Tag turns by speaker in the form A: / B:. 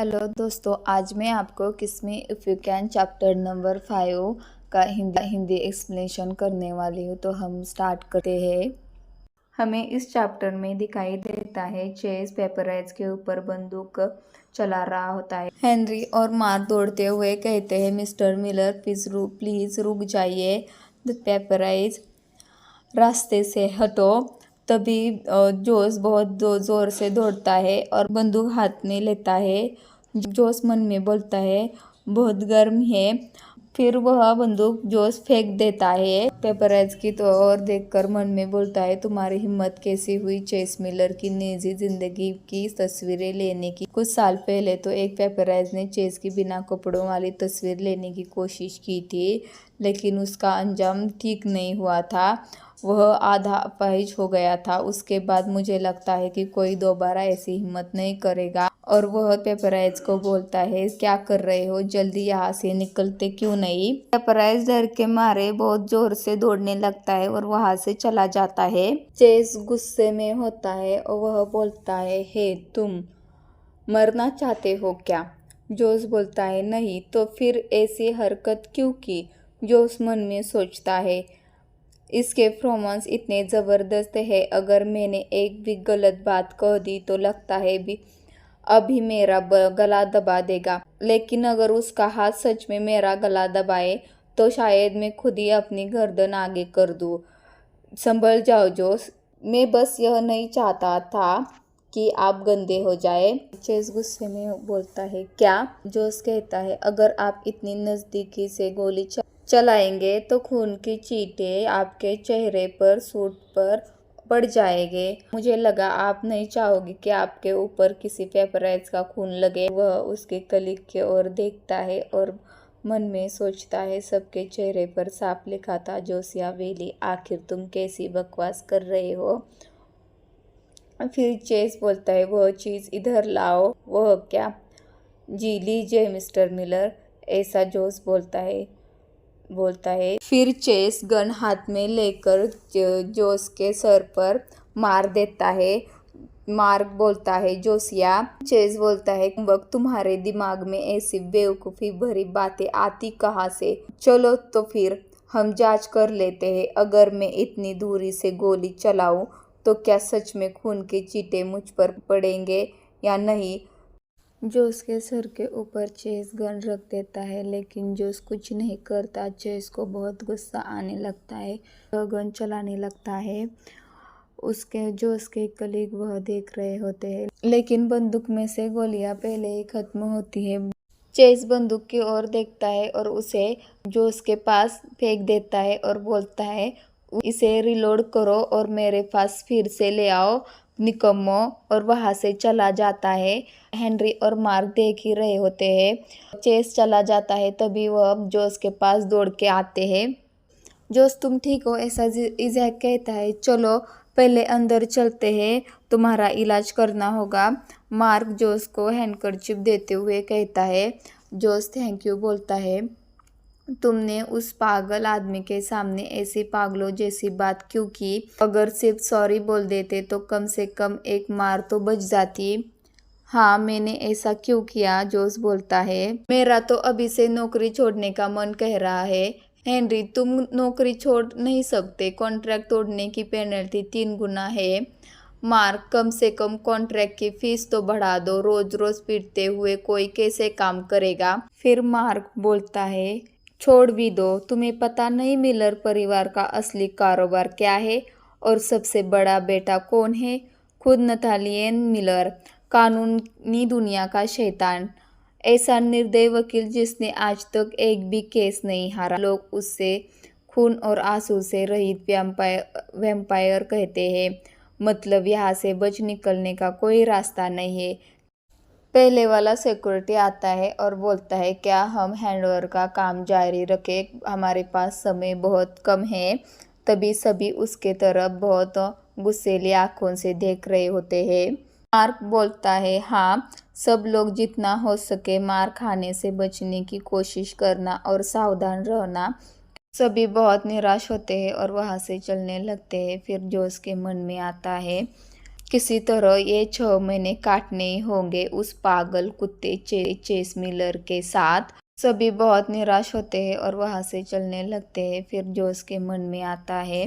A: Hello दोस्तों, आज मैं आपको kiss me if you can chapter number 5 का हिंदी एक्सप्लेनेशन करने वाली हूँ। तो हम स्टार्ट करते हैं। हमें इस चैप्टर में दिखाई देता है चेस पेपराइज के ऊपर बंदूक चला रहा होता है। हेनरी और मार्क दौड़ते हुए कहते हैं, मिस्टर मिलर प्लीज़ रुक जाइए, द पेपराइज रास्ते से हटो। तभी जोश बहुत जोर से दौड़ता है और बंदूक हाथ में लेता है। जोश मन में बोलता है, बहुत गर्म है। फिर वह बंदूक जोश फेंक देता है। पेपराइज की तो और देखकर मन में बोलता है, तुम्हारी हिम्मत कैसी हुई चेस मिलर की निजी जिंदगी की तस्वीरें लेने की। कुछ साल पहले तो एक पेपराइज ने चेस की बिना कपड़ों वाली तस्वीर लेने की कोशिश की थी, लेकिन उसका अंजाम ठीक नहीं हुआ था। वह आधा अपाहिज हो गया था। उसके बाद मुझे लगता है कि कोई दोबारा ऐसी हिम्मत नहीं करेगा। और वह पेपराइज को बोलता है, क्या कर रहे हो, जल्दी यहाँ से निकलते क्यों नहीं। पेपराइज डर के मारे बहुत जोर से दौड़ने लगता है और वहां से चला जाता है। चेस गुस्से में होता है और वह बोलता है, हे तुम मरना चाहते हो क्या। जोश बोलता है, नहीं तो फिर ऐसी हरकत क्यों की। जोश मन में सोचता है, इसके परफॉर्मेंस इतने ज़बरदस्त है, अगर मैंने एक भी गलत बात कह दी तो लगता है भी अभी मेरा गला दबा देगा। लेकिन अगर उसका हाथ सच में मेरा गला दबाए तो शायद मैं खुद ही अपनी गर्दन आगे कर दूँ। संभल जाओ जोश, मैं बस यह नहीं चाहता था कि आप गंदे हो जाए। चेस गुस्से में बोलता है, क्या। जोश कहता है, अगर आप इतनी नज़दीकी से गोली चलाएंगे तो खून की चींटे आपके चेहरे पर सूट पर पड़ जाएंगे। मुझे लगा आप नहीं चाहोगे कि आपके ऊपर किसी पेपराइज का खून लगे। वह उसके कलीग की ओर देखता है और मन में सोचता है, सबके चेहरे पर साफ लिखा था, जोसिया वेली, आखिर तुम कैसी बकवास कर रहे हो। फिर चेस बोलता है, वह चीज़ इधर लाओ। वह क्या। जी लीजिए मिस्टर मिलर, ऐसा जोश बोलता है। फिर चेस गन हाथ में लेकर जोश के सर पर मार देता है। मार्क बोलता है, जोसिया। चेस बोलता है, वक्त तुम्हारे दिमाग में ऐसी बेवकूफ़ी भरी बातें आती कहाँ से। चलो तो फिर हम जांच कर लेते हैं, अगर मैं इतनी दूरी से गोली चलाऊं तो क्या सच में खून के चींटे मुझ पर पड़ेंगे या नहीं। जोश के सर के ऊपर चेस गन रख देता है, लेकिन जोश कुछ नहीं करता। चेस को बहुत गुस्सा आने लगता है, वह गन चलाने लगता है। जोश के कलीग वह देख रहे होते हैं, लेकिन बंदूक में से गोलियां पहले ही खत्म होती है। चेस बंदूक की ओर देखता है और उसे जोश के पास फेंक देता है और बोलता है, इसे रिलोड करो और मेरे पास फिर से ले आओ निकम्मो, और वहां से चला जाता है। हेनरी और मार्क देख ही रहे होते हैं। चेस चला जाता है, तभी वह जोश के पास दौड़ के आते हैं। जोश, तुम ठीक हो, ऐसा इज़ैक कहता है, चलो पहले अंदर चलते हैं, तुम्हारा इलाज करना होगा। मार्क जोश को हैंडकरचिप देते हुए कहता है। जोश थैंक यू बोलता है। तुमने उस पागल आदमी के सामने ऐसी पागलों जैसी बात क्यों की। अगर सिर्फ सॉरी बोल देते तो कम से कम एक मार तो बच जाती। हाँ, मैंने ऐसा क्यों किया, जोश बोलता है। मेरा तो अभी से नौकरी छोड़ने का मन कह रहा है। हेनरी, तुम नौकरी छोड़ नहीं सकते, कॉन्ट्रैक्ट तोड़ने की पेनल्टी 3 गुना है। मार्क, कम से कम कॉन्ट्रैक्ट की फीस तो बढ़ा दो, रोज रोज पीटते हुए कोई कैसे काम करेगा। फिर मार्क बोलता है, छोड़ भी दो, तुम्हें पता नहीं मिलर परिवार का असली कारोबार क्या है और सबसे बड़ा बेटा कौन है। खुद नथानिएल मिलर, कानूनी दुनिया का शैतान, ऐसा निर्दयी वकील जिसने आज तक एक भी केस नहीं हारा। लोग उससे खून और आंसू से रहित वैम्पायर कहते हैं। मतलब यहाँ से बच निकलने का कोई रास्ता नहीं है। पहले वाला सिक्योरिटी आता है और बोलता है, क्या हम हैंडओवर का काम जारी रखें, हमारे पास समय बहुत कम है। तभी सभी उसके तरफ बहुत गुस्सैली आंखों से देख रहे होते हैं। मार्क बोलता है, हाँ, सब लोग जितना हो सके मार खाने से बचने की कोशिश करना और सावधान रहना। सभी बहुत निराश होते हैं और वहाँ से चलने लगते हैं। फिर जोश के मन में आता है किसी तरह ये 6 महीने काटने ही होंगे उस पागल कुत्ते चेस मिलर के साथ। सभी बहुत निराश होते हैं और वहां से चलने लगते हैं। फिर जोस के मन में आता है